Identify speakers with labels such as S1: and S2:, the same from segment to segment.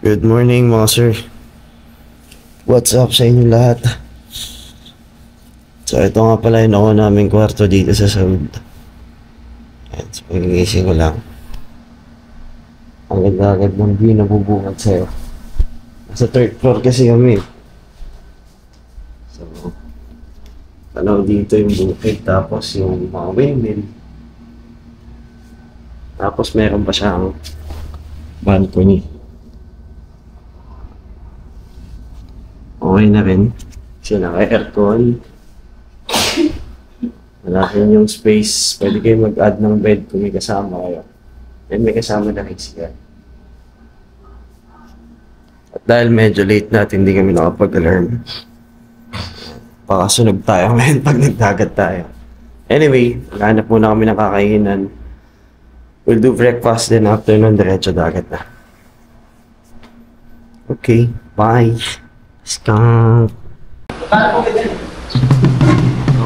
S1: Good morning mga sir. What's up sa inyo lahat? So ito nga pala yung ako namin kwarto dito sa Saud. Ayan, so pagigising ko lang. Ang ganda-agad ng view na bubungad sa'yo. Nasa third floor kasi kami. So tanaw dito yung bukid, tapos yung mga windmill. Tapos meron pa siyang balcony. Okay na rin. Kasi naka-aircon. Malaki yung space. Pwede kayo mag-add ng bed kung may kasama kayo. Then may kasama na HCR. At dahil medyo late natin, hindi kami nakapag-alarm. Pakasunog tayo ngayon pag nagdagat tayo. Anyway, maghanap muna kami ng kakainan. We'll do breakfast, then after nun, diretso dagat na. Okay, bye! Let's go.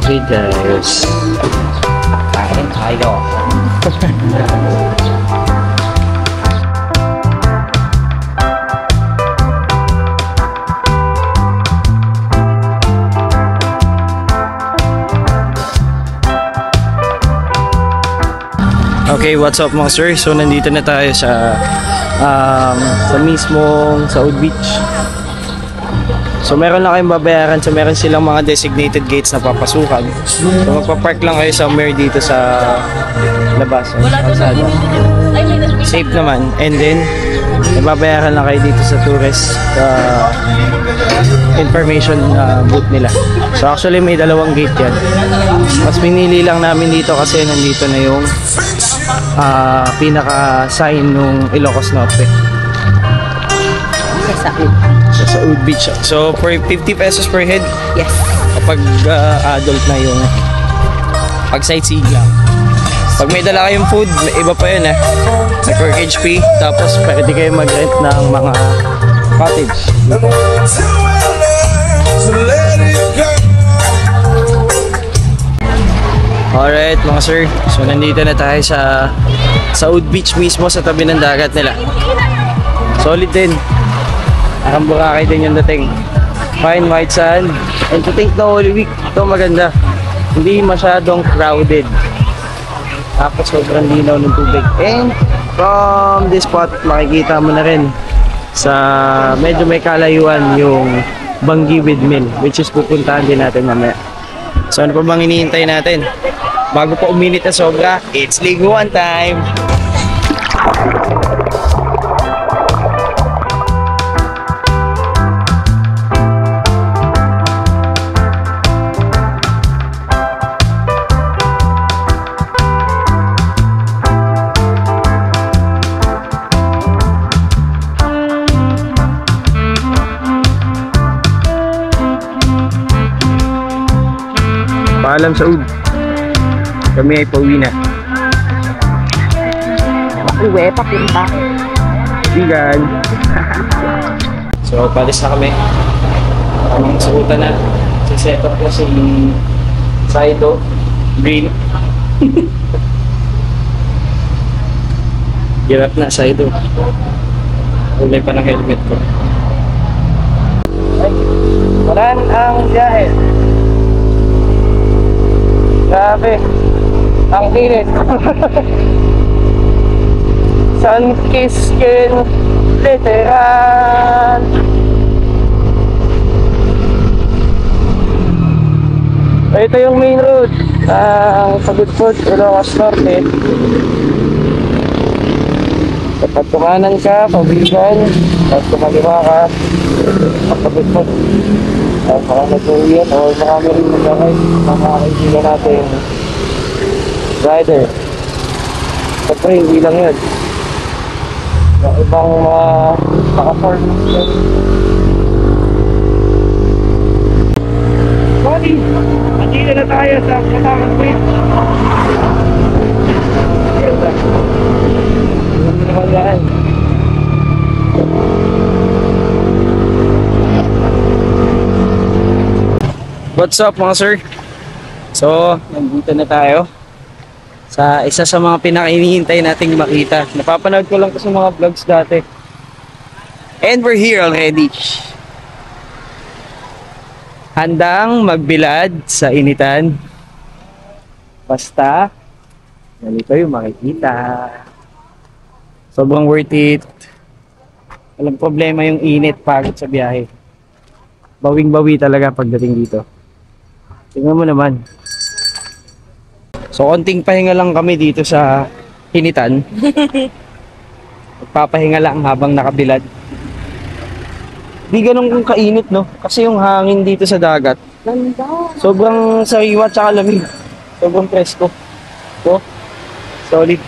S1: Okay guys. Kain tayo.
S2: Okay, what's up mga sir? So nandito na tayo sa mismong Saud Beach. So meron lang kayong babayaran, so meron silang mga designated gates na papasukan. So magpa-park lang kayo somewhere dito sa labas, kalsada. Safe naman. And then babayaran lang kayo dito sa tourist information booth nila. So actually may dalawang gate yan. Mas pinili lang namin dito kasi nandito na yung pinaka-sign nung Ilocos Norte. Sa Saud Beach. So for 50 pesos per head.
S3: Yes.
S2: Kapag adult na yung pag sightseeing lang. Pag may dala kayong food, may iba pa yun may per HP. Tapos pwede kayo mag-rent ng mga cottage. Alright mga sir. So nandito na tayo sa Saud Beach mismo, sa tabi ng dagat nila. Solid din. Ang Boracay din yung dating. Fine white sand. And to think the Holy Week, ito maganda. Hindi masyadong crowded. Tapos sobrang linaw ng tubig. And from this spot, makikita mo na rin sa medyo may kalayuan yung Banggi Windmill, which is pupuntahan din natin mamaya. So ano pa bang hinihintay natin? Bago pa uminit na sobra, it's liguan time! Paalam Saud. Kami ay pauwi na.
S3: Uwe, papunta.
S2: Bigan. So, palis na kami. Kamang sukutan na. Si-set up na si Saito. Green. Hirap na, Saito. Ulay pa ng helmet ko. Ay, waran ang biyahe. Grabe, ang init. Sun-kissed skin, literal. Ito yung main road ng Pagudpud, Ilocos Norte. Kapag tumanan ka, pabigan, at kumaliwa ka, pagkabit mo. At makakatuloy o marami rin magkakay, mga kaibigan natin. Rider. Siyempre, hindi lang yun. Yung ibang mga naka-performance yun. Buddy, andito na tayo sa Batangas Bridge. Ganda. Ganda naman yan. What's up mga sir? So, nandito na tayo sa isa sa mga pinaka-hinihintay nating makita. Napapanood ko lang ko sa mga vlogs dati. And we're here already. Handang magbilad sa initan. Basta, ganito yung makikita. Sobrang worth it. Walang problema yung init, pagod sa biyahe. Bawing-bawi talaga pagdating dito. Tingnan mo naman. So, konting pahinga lang kami dito sa initan. Magpapahinga lang habang nakabilad. Di ganun kung kainit, no? Kasi yung hangin dito sa dagat, sobrang sariwa tsaka lamig. Sobrang presko. So, solid.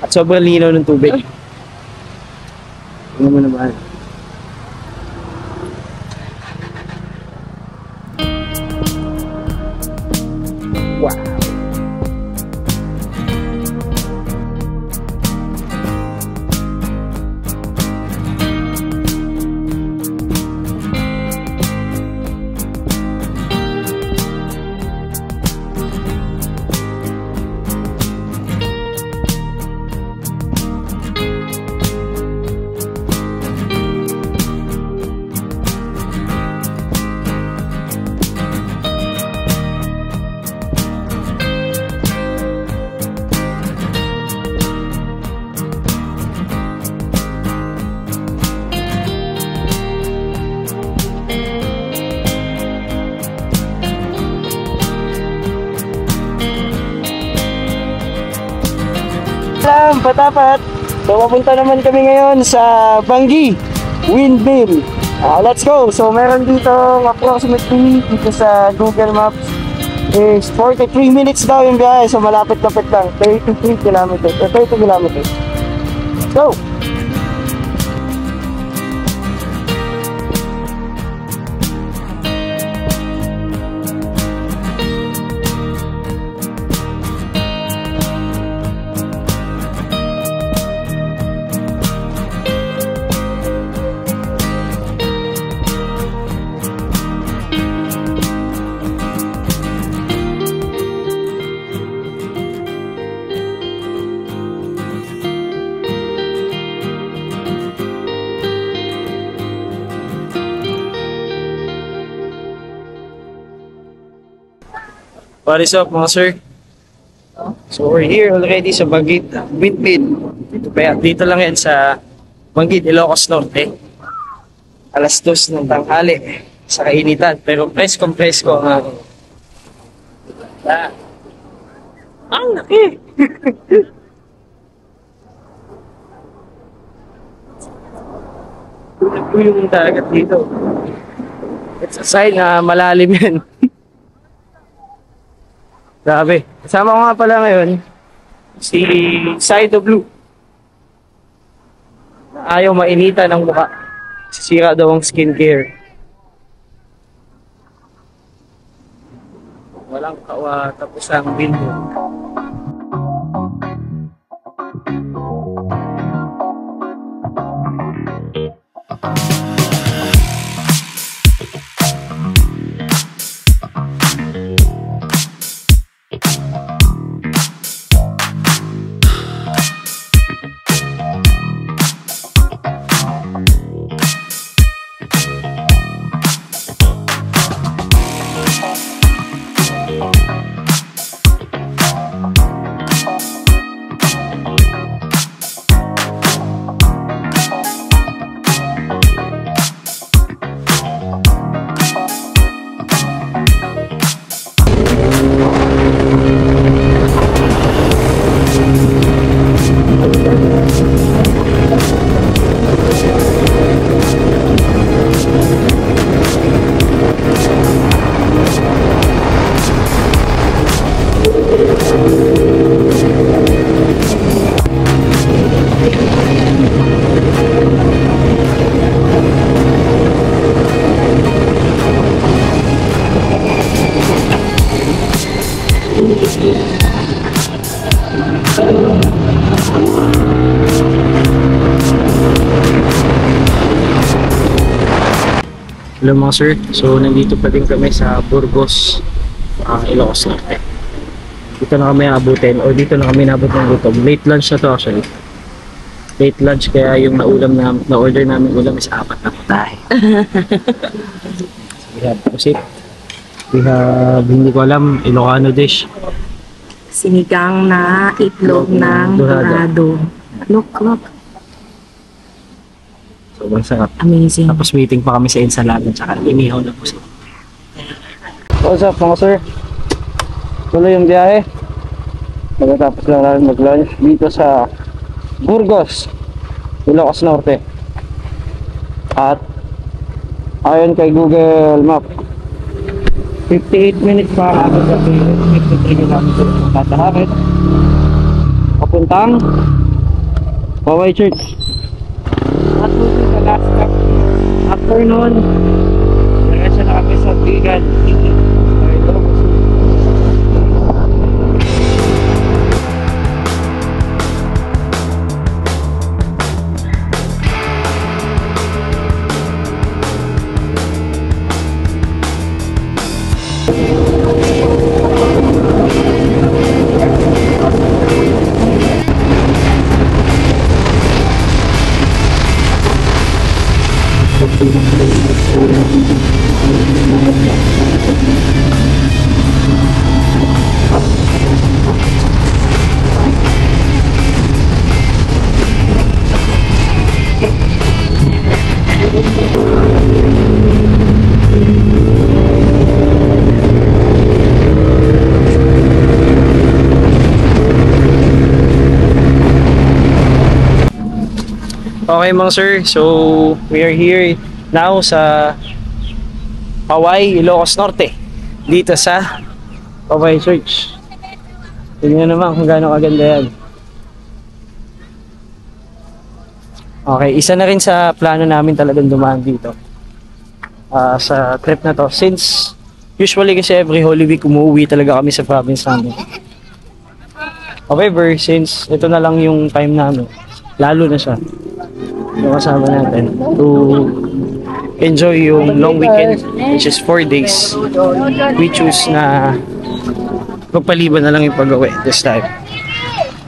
S2: At sobrang linaw ng tubig. Tingnan mo naman. Wow. Salam, patapat. So, papunta naman kami ngayon sa Bangi Windmill. Let's go. So, meron dito approximately dito sa Google Maps is 43 minutes daw yung biyahe. So, malapit-lapit lang. 33 kilometers. 30 kilometers. Let's go. What is up mga sir? So we're here already sa Bangi Windmill. Dito lang yan sa Bangi, Ilocos Norte. Alas 2 ng tanghali sa kainitan. Pero presko ang ang laki! Tulad ko yung dagat dito. It's a sign na malalim yan. Grabe. Kasama ko nga pala ngayon si Sido Blue. Ayaw mainita ng mukha. Sisira daw ang skincare. Walang kawa tapos ang bindo. Hello mga sir, so nandito pa din kami sa Burgos, Ilocos Norte. Dito na kami abutin, o dito na kami nabot ng gutom. Late lunch na to actually. Late lunch, kaya yung na-order namin ulam is 4 na putahe. So we have pusit. We have, hindi ko alam, Ilocano dish.
S3: Sinigang na itlog ng dorado. Look.
S2: Sobrang sarap.
S3: Amazing.
S2: Tapos meeting pa kami sa ensalada tsaka inihaw na pusit. What's up mga sir? Tuloy yung biyahe. Pagkatapos lang namin mag-lunch dito sa Burgos, Ilocos Norte. At ayon kay Google Map, 58 minutes pa ako sa 53 kilometers ng tatahakin papuntang Poway Church. At moving sa last stop afternoon, diretso na kami sa Bigan City. Okay mga sir, so we are here now sa Poway, Ilocos Norte, dito sa Poway Church. Tingnan naman kung gaano kaganda yan. Okay, isa na rin sa plano namin talagang dumaan dito sa trip na to, since usually kasi every Holy Week umuwi talaga kami sa province namin. However, since ito na lang yung time namin, lalo na siya yung kasama natin to enjoy yung long weekend, which is 4 days. We choose na magpaliban na lang yung pag-uwi this time.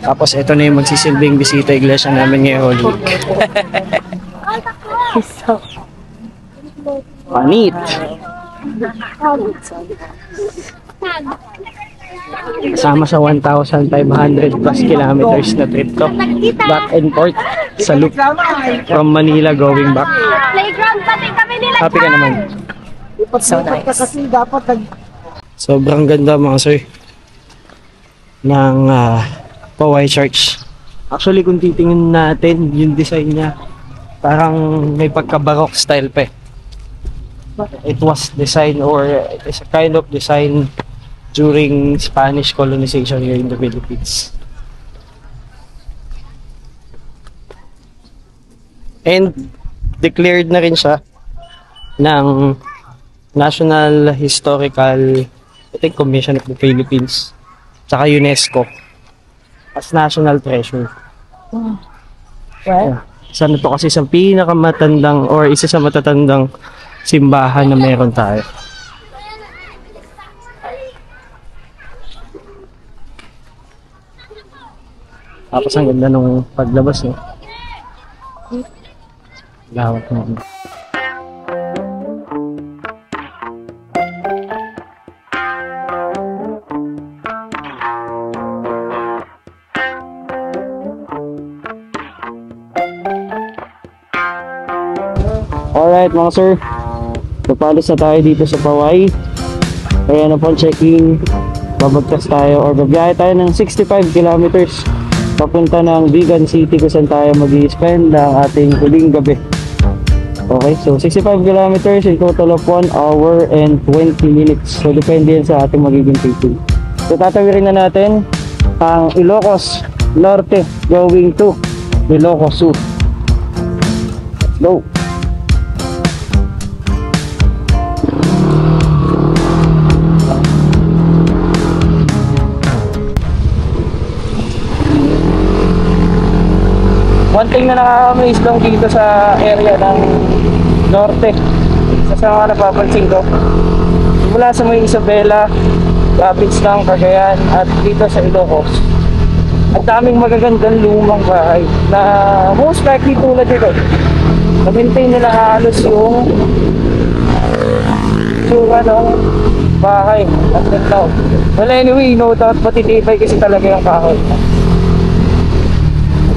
S2: Tapos ito na yung magsisilbing bisita iglesia namin ngayong Holy Week. Panit! Kasama sa 1,500 plus kilometers na trip to, back and forth sa loop from Manila going back. Happy ka naman? So nice. Sobrang ganda mga sir ng Poway Church. Actually kung titingin natin yung design niya, parang may pagka-baroque style pa eh. It was designed, or it is a kind of design during Spanish colonization here in the Philippines. And declared na rin siya ng National Historical, I think, Commission of the Philippines, tsaka UNESCO as National Treasure. Yeah. Isa na to kasi sa pinakamatandang, or isa sa matatandang simbahan na meron tayo. Tapos ang ganda nung paglabas, no? Lawak na. Alright mga sir, papalis na tayo dito sa Poway. Kaya na po checking, babagtas tayo or babiyahe tayo ng 65 kilometers papunta ng Bigan City kung saan tayo mag-i-spend ang ating huling gabi. Okay, so 65 kilometers in total of 1 hour and 20 minutes. So depende yan sa ating magiging pacing. So tatawirin na natin ang Ilocos Norte going to Ilocos Sur. Let's go! One thing na nakaka-amaze lang dito sa area ng Norte, Kasi nga napapansin ko, mula sa may Isabela, Labins lang, Cagayan, at dito sa Ilocos, ang daming magagandang lumang bahay na most likely tulad dito. Na-maintain nila halos yung ano, bahay at nagtaw. Well, anyway, no doubt matitibay kasi talaga yung kahoy.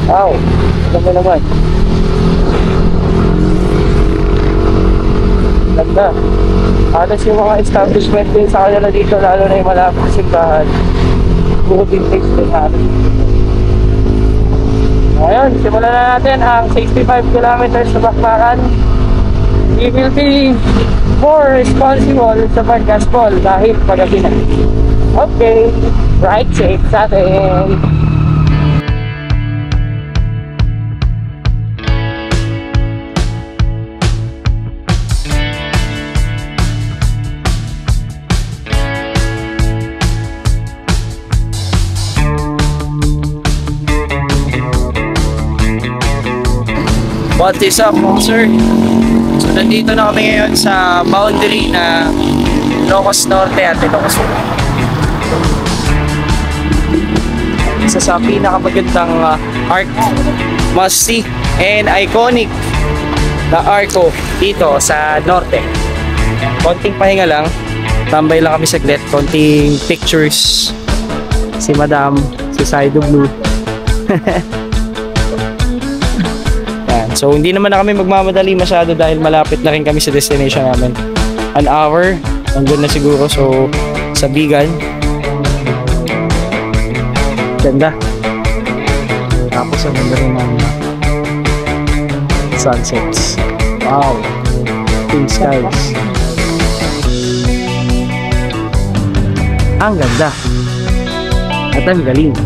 S2: Wow, alam mo naman. Ganda. Halos yung mga establishment din sa kanila dito, lalo na yung malapit sa simbahan. Puro vintage din halos. Ngayon, simulan na natin ang 65 kilometers sa bakbakan. We will be more responsible sa pag-gaspol dahil pagabi na. Okay, ride safe sa atin. What is up, sir? So, nandito na kami ngayon sa boundary na Ilocos Norte at Ilocos Sur. Isa sa pinakamagandang arc, must-see and iconic na arco dito sa Norte. Konting pahinga lang, tambay lang kami saglit, konting pictures. Si Madam, si Sido Blue. So hindi naman na kami magmamadali masyado dahil malapit na rin kami sa destination namin. An hour, nandun na siguro. So sa Bigan. Ganda. Tapos ang ganda rin ng sunsets. Wow. Pink skies. Ang ganda. At ang galing.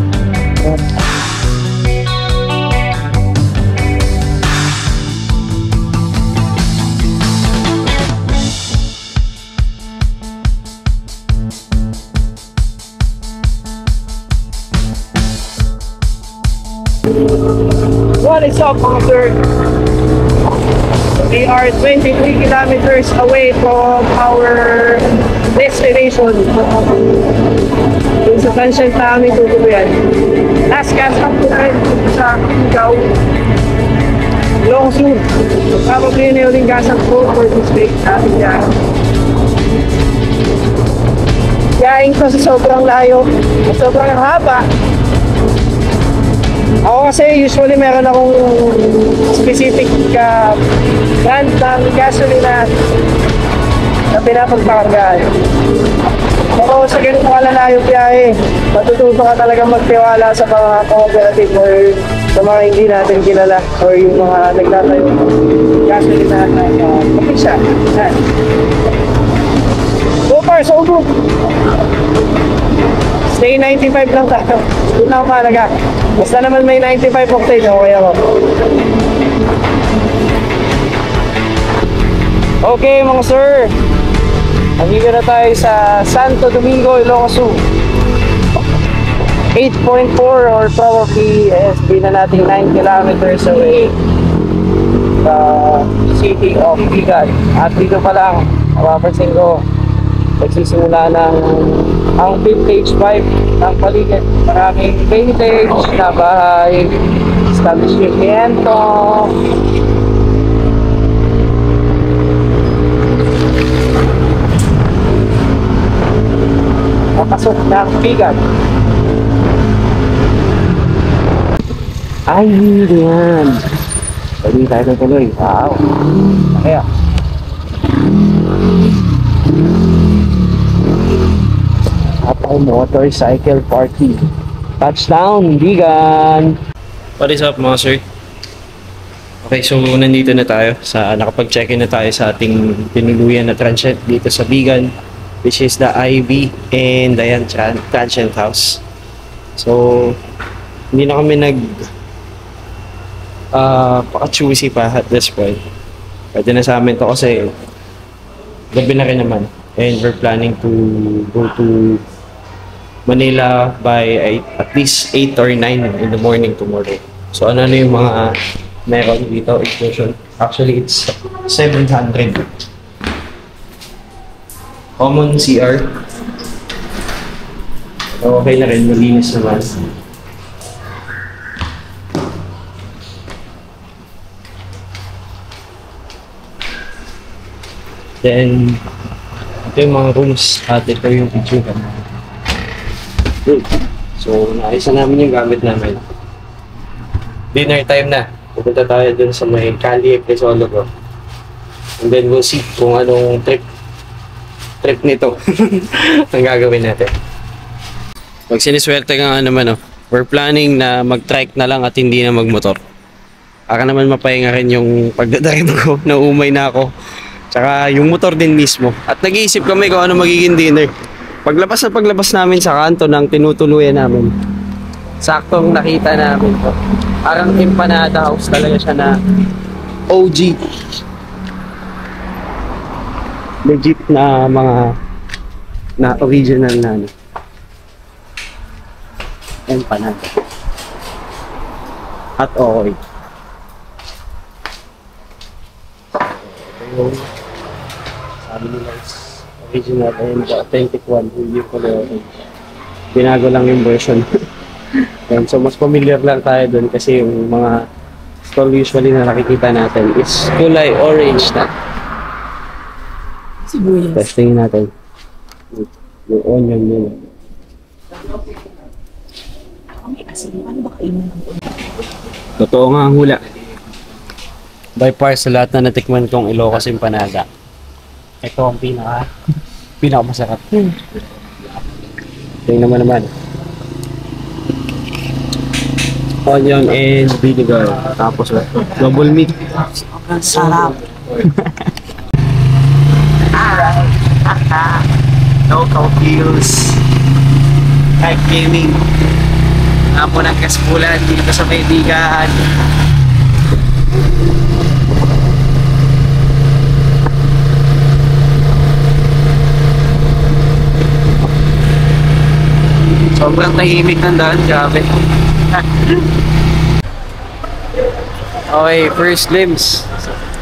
S2: What is up, mga sir? We are 23 kilometers away from our destination. Yung sa Sunshine namin tutuloyan. Last gas up to rin sa Ikaw. Long soon. Probably na yung gas up po for this week. Sabi niya. Yaing ko sa sobrang layo. Sobrang haba. Ako kasi usually meron akong specific brand ng gasolina na pinapagpakargaan. Pero sa ganun kalalayo biyahe, matututo ka talaga magtiwala sa mga cooperative or sa mga hindi natin kilala or yung mga nagtatayo ng gasolina na kapisa. So far, so good. Stay 95 lang tayo. Good na malaga. Basta naman may 95 octane, okay ako. Okay mga sir, nandito na tayo sa Santo Domingo, Ilocos Sur. 8.4 or probably SB na natin 9 kilometers away sa city of Bigan. At dito pa lang, mapapansin ko, nagsisimula ng ang vintage vibe ng paligid. Maraming vintage na bahay, establishmento. Papasok ng Bigan. Ay, yan. Pwede tayo na tuloy. Wow. Kaya. Apple Motorcycle Party. Touchdown, Bigan! What is up mga sir? Okay, so nandito na tayo sa nakapag-check-in na tayo sa ating tinuluyan na transient dito sa Bigan, which is the Ivy and Dayan Transient House. So hindi na kami paka-choosy pa at this point. Pwede na sa amin to kasi gabi na rin naman. And we're planning to go to Manila by at least 8 or 9 in the morning tomorrow. So ano yung mga meron dito inclusion? Actually it's 700 Common CR. Okay na rin, malinis naman. Then, ito yung mga rooms at ito yung picture. So, naayos na namin yung gamit namin. Dinner time na. Pupunta tayo dun sa may Cali Crisologo. And then we'll see kung anong trip nito ang gagawin natin. Pag siniswerte ka nga naman, we're planning na mag-trike na lang at hindi na magmotor. Aka naman mapahinga rin yung pagdadrive ko, naumay na ako. Tsaka yung motor din mismo. At nag-iisip kami kung ano magiging dinner. Paglabas namin sa kanto ng tinutuluyan namin, saktong nakita namin to. Parang empanada house talaga siya na OG. Legit na mga na original na empanada. At okay. Ito yung sabi nila is original and the authentic one, hindi ko binago lang yung version. And so mas familiar lang tayo dun kasi yung mga stall usually na nakikita natin is kulay orange na.
S3: Sibuyas.
S2: Testingin natin. Yung onion yun.
S3: May asin. Ano ba kainin ng onion?
S2: Totoo nga ang hula. By far sa lahat na natikman kong Ilocos empanada, ito ang pinakamasarap. Tingnan naman. Onion and vinegar. Tapos double meat.
S3: Ang sarap.
S2: Local feels. Like gaming. Apo ng Kaspulan dito sa Maybigan. Sobrang tahimik ng daan, grabe. Okay, first glimpse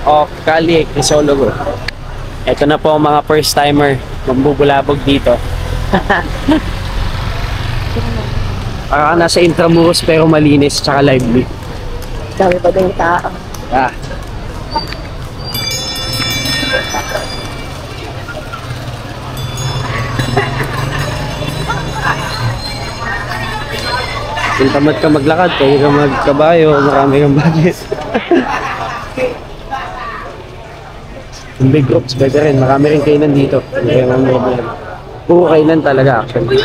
S2: of Cali Crisologo. Ito na po ang mga first timer mambubulabog dito. Parang nasa Intramuros pero malinis tsaka lively.
S3: Dami pa din tao.
S2: Ah. Kung tamad ka maglakad, kaya ka magkabayo, marami kang budget. Yung big groups, pwede rin. Marami rin kainan dito. Kaya mga problem. Puro kainan talaga actually.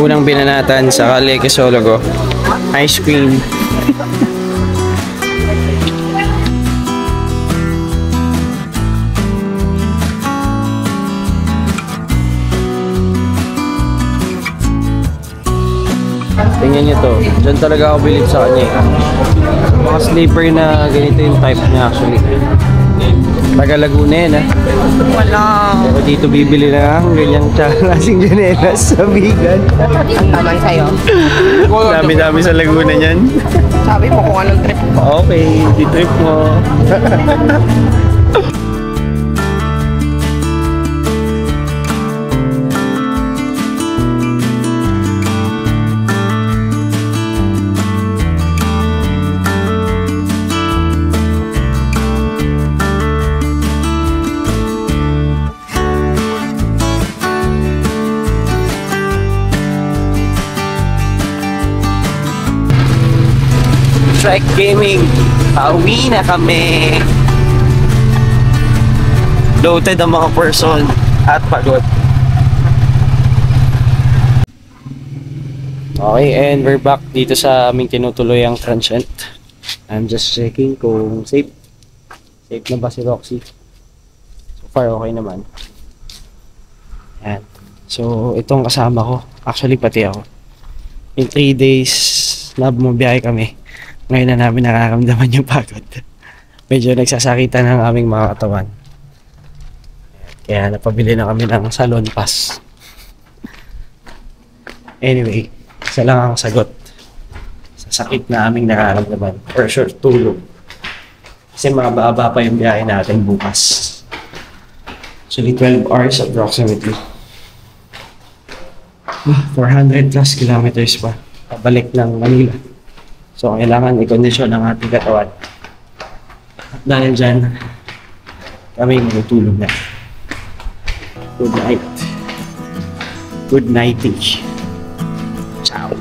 S2: Unang binanatan sa Cali Crisologo, ice cream. Tingnan nyo to, dyan talaga ako bilib sa kanya. Mga sleeper na ganito yung type niya actually. Taga Laguna yan
S3: Wala.
S2: Pero dito bibili na ang ganyang klaseng janelas sa Bigan.
S3: Ang naman sa'yo.
S2: Dami-dami sa Laguna niyan.
S3: Sabi mo kung anong trip mo.
S2: Okay, di trip mo. Trek Gaming, pauwi na kami. Loaded ang mga person at pagod. Okay, and we're back dito sa aming tinutuloy ang transient. I'm just checking kung safe. Safe na ba si Roxy? So far, okay naman. Yan. So, itong kasama ko. Actually, pati ako. In 3 days na bumabiyahe kami. Ngayon na namin nakaramdaman yung pagod. Medyo nagsasakitan ng aming mga katawan. Kaya napabili na kami ng salon pass. Anyway, isa lang ang sagot sa sakit na aming nararamdaman. For sure, tulog. Kasi mababa pa yung biyahe natin bukas. Actually, 12 hours approximately. 400 plus kilometers pa. Pabalik ng Manila. So, kailangan i-condition ang ating katawan. At dahil dyan, kami matutulog na. Good night. Good nighting. Ciao.